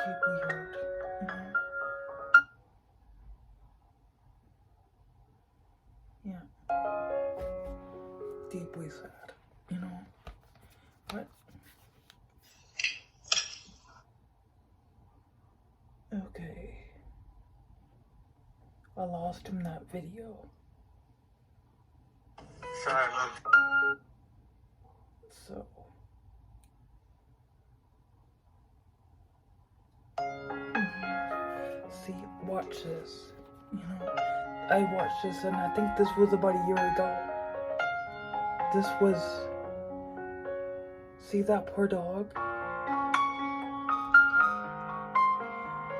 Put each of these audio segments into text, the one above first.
deeply hurt, you know? Yeah. Deeply sad, you know? But okay. I lost him that video. Sorry, man. So see, watch this. You know, I watched this and I think this was about a year ago. This was, see that poor dog?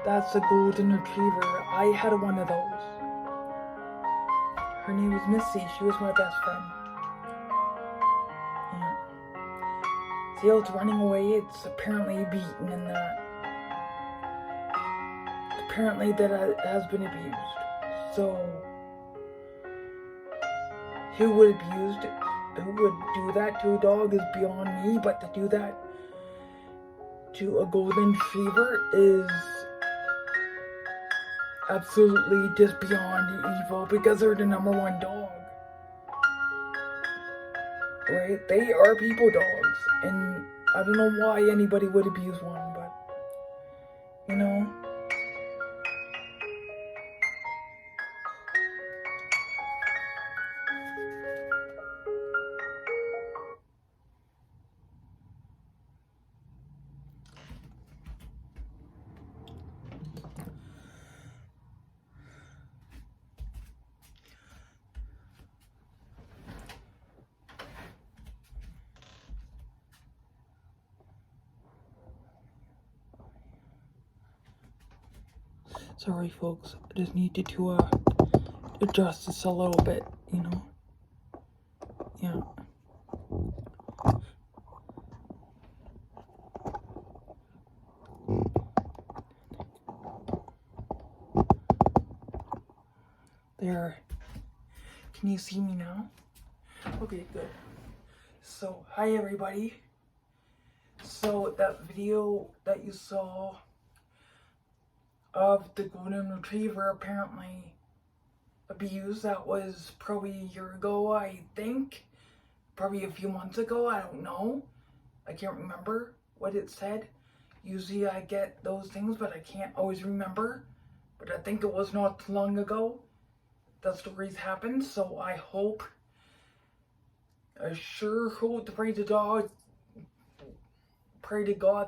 That's a golden retriever. I had one of those. Her name was Missy. She was my best friend. Yeah. See how it's running away? It's apparently beaten and that. Apparently that it has been abused. So, who would do that to a dog is beyond me, but to do that to a golden retriever is absolutely just beyond evil because they're the #1 dog. Right? They are people dogs, and I don't know why anybody would abuse one, but you know. Sorry, folks. I just needed to adjust this a little bit, you know. Yeah. There. Can you see me now? Okay, good. So, hi everybody. So, that video that you saw of the golden retriever apparently abused, that was probably a year ago, I think. Probably a few months ago, I don't know. I can't remember what it said. Usually I get those things, but I can't always remember. But I think it was not long ago that stories happened, so I sure hope to pray to God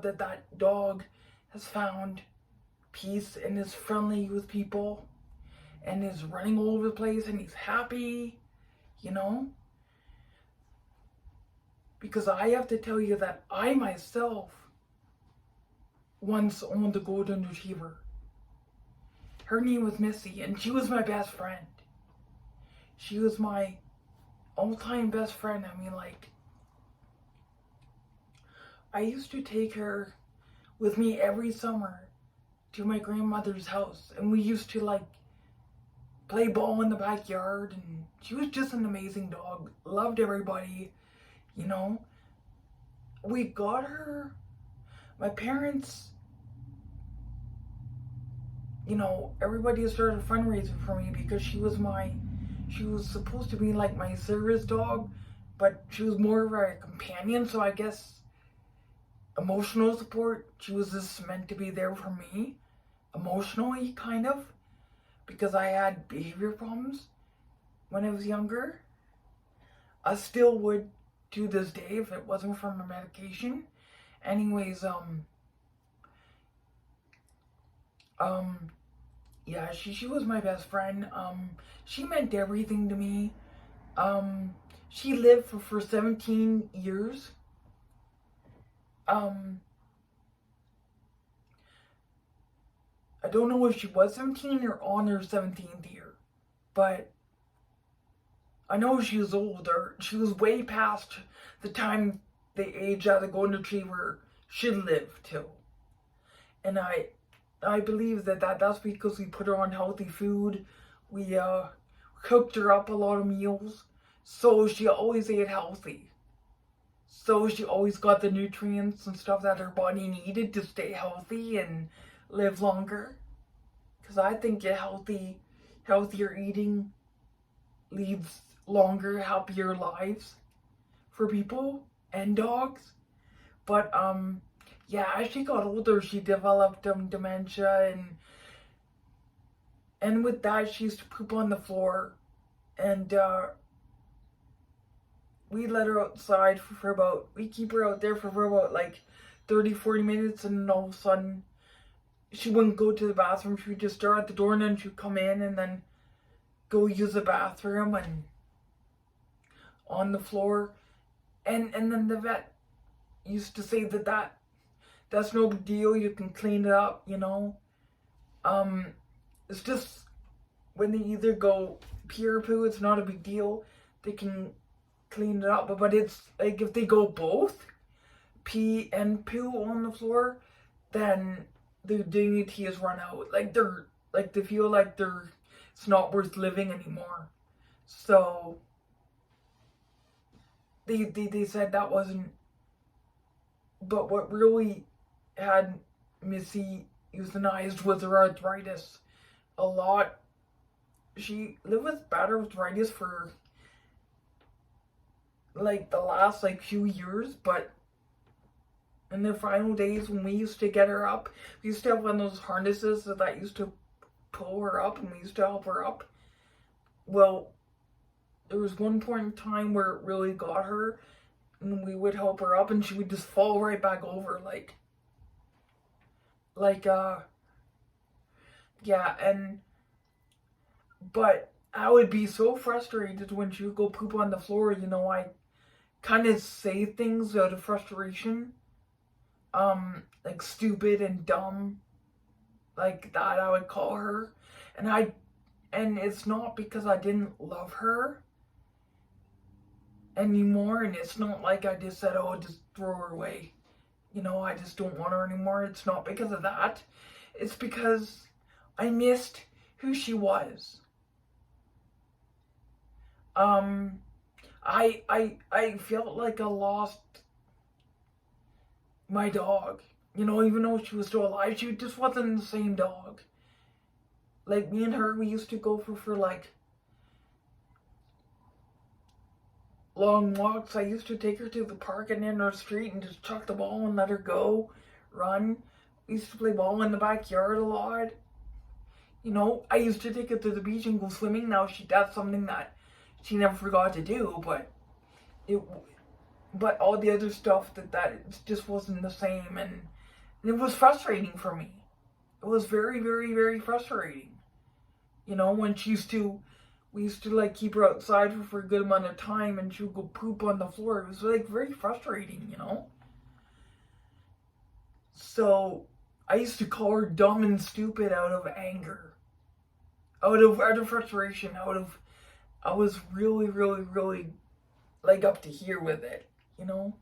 that that dog has found peace and is friendly with people and is running all over the place and he's happy, you know? Because I have to tell you that I myself once owned a golden retriever. Her name was Missy, and she was my best friend. She was my all-time best friend. I mean, like, I used to take her with me every summer to my grandmother's house, and we used to, like, play ball in the backyard, and she was just an amazing dog. Loved everybody, you know. We got her, my parents, you know, everybody started fundraising for me because she was supposed to be like my service dog, but she was more of a companion, so I guess emotional support. She was just meant to be there for me, emotionally, kind of, because I had behavior problems when I was younger. I still would to this day if it wasn't for my medication. Anyways, yeah, she was my best friend. She meant everything to me. She lived for 17 years. I don't know if she was 17 or on her 17th year, but I know she was older. She was way past the time, the age that a golden retriever should live to. And I believe that's because we put her on healthy food. We cooked her up a lot of meals, so she always ate healthy. So she always got the nutrients and stuff that her body needed to stay healthy and live longer. Because I think healthier eating leads longer, happier lives for people and dogs. But yeah, as she got older, she developed dementia, and with that, she used to poop on the floor, and we let her outside for about, we keep her out there for about like 30-40 minutes, and then all of a sudden she wouldn't go to the bathroom. She would just stare at the door, and then she'd come in and then go use the bathroom and on the floor. And then the vet used to say that's no big deal, you can clean it up, you know. It's just when they either go pee or poo, it's not a big deal. They can clean it up. But it's like if they go both, pee and poo on the floor, then their dignity is run out. Like they feel like it's not worth living anymore. So they said that wasn't. But what really had Missy euthanized was her arthritis. A lot. She lived with bad arthritis for like the last like few years, but in the final days when we used to get her up, we used to have one of those harnesses that used to pull her up, and we used to help her up. Well, there was one point in time where it really got her, and we would help her up, and she would just fall right back over, yeah. But I would be so frustrated when she would go poop on the floor. You know, I kind of say things out of frustration, like stupid and dumb, like that I would call her, and it's not because I didn't love her anymore, and it's not like I just said, oh, just throw her away, you know, I just don't want her anymore. It's not because of that. It's because I missed who she was. I felt like I lost my dog. You know, even though she was still alive, she just wasn't the same dog. Like, me and her, we used to go for like long walks. I used to take her to the park and in our street and just chuck the ball and let her go, run. We used to play ball in the backyard a lot. You know, I used to take her to the beach and go swimming. Now that's something that she never forgot to do, but all the other stuff that just wasn't the same, and it was frustrating for me. It was very, very, very frustrating. You know, when we used to like keep her outside for a good amount of time, and she would go poop on the floor. It was like very frustrating, you know. So I used to call her dumb and stupid out of anger, out of frustration, I was really, really, really like up to here with it, you know.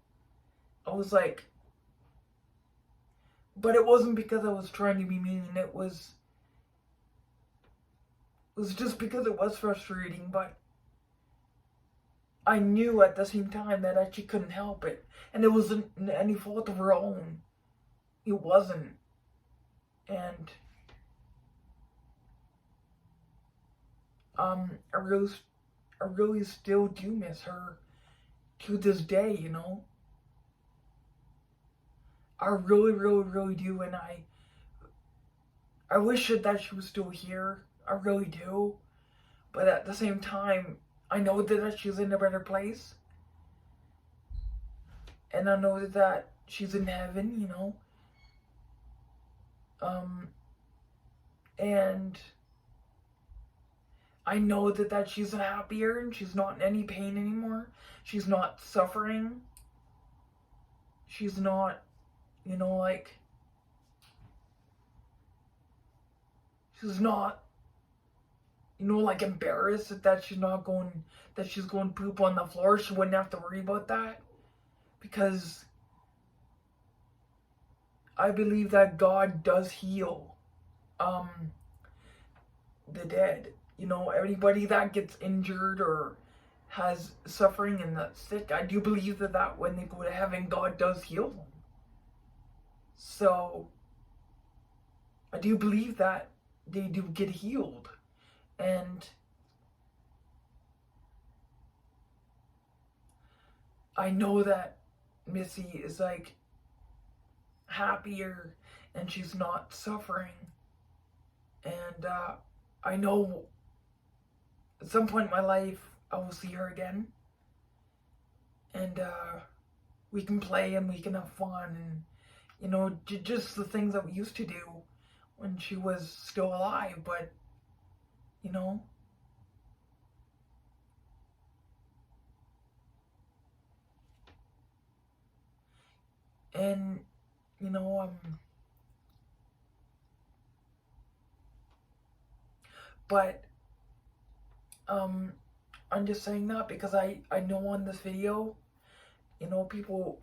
I was like, but it wasn't because I was trying to be mean. It was just because it was frustrating, but I knew at the same time that she couldn't help it, and it wasn't any fault of her own. It wasn't, and I really still do miss her to this day, you know. I really, really, really do, and I wish that she was still here. I really do. But at the same time, I know that she's in a better place. And I know that she's in heaven, you know. And I know that she's happier and she's not in any pain anymore. She's not suffering. She's not, you know, like, she's not, you know, like embarrassed that she's going poop on the floor. She wouldn't have to worry about that, because I believe that God does heal the dead. You know, everybody that gets injured or has suffering and that's sick, I do believe that when they go to heaven, God does heal them. So I do believe that they do get healed. And I know that Missy is like happier and she's not suffering. And I know at some point in my life I will see her again. And we can play and we can have fun and, you know, just the things that we used to do when she was still alive. But, you know, and, you know, but, I'm just saying that because I know on this video, you know, people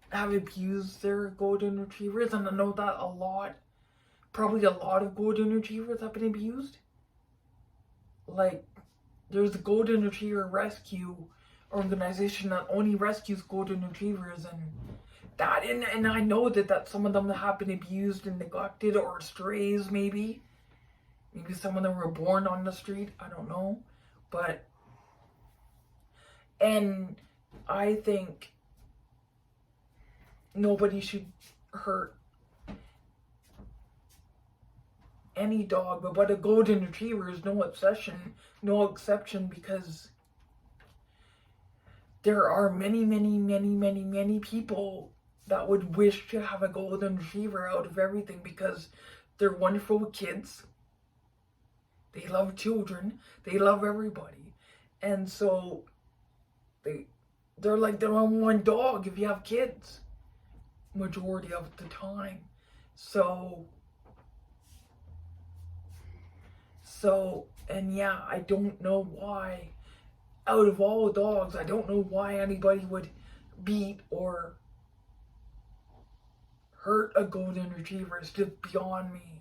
have abused their golden retrievers, and I know that a lot, probably a lot of golden retrievers have been abused. Like, there's the Golden Retriever Rescue organization that only rescues golden retrievers, and I know that some of them have been abused and neglected, or strays maybe some of them were born on the street, I don't know. But, and I think nobody should hurt any dog, but a golden retriever is no exception, because there are many people that would wish to have a golden retriever out of everything, because they're wonderful with kids. They love children. They love everybody. And so they're like their own one dog if you have kids, majority of the time. So, and yeah, I don't know why, out of all dogs, I don't know why anybody would beat or hurt a golden retriever. It's just beyond me,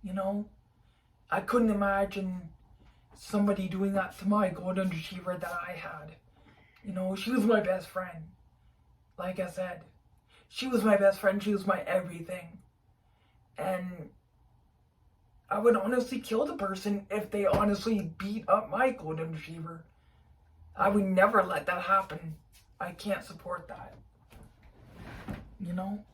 you know? I couldn't imagine somebody doing that to my golden retriever that I had. You know, she was my best friend. Like I said, she was my best friend. She was my everything. And I would honestly kill the person if they honestly beat up my golden retriever. I would never let that happen. I can't support that. You know?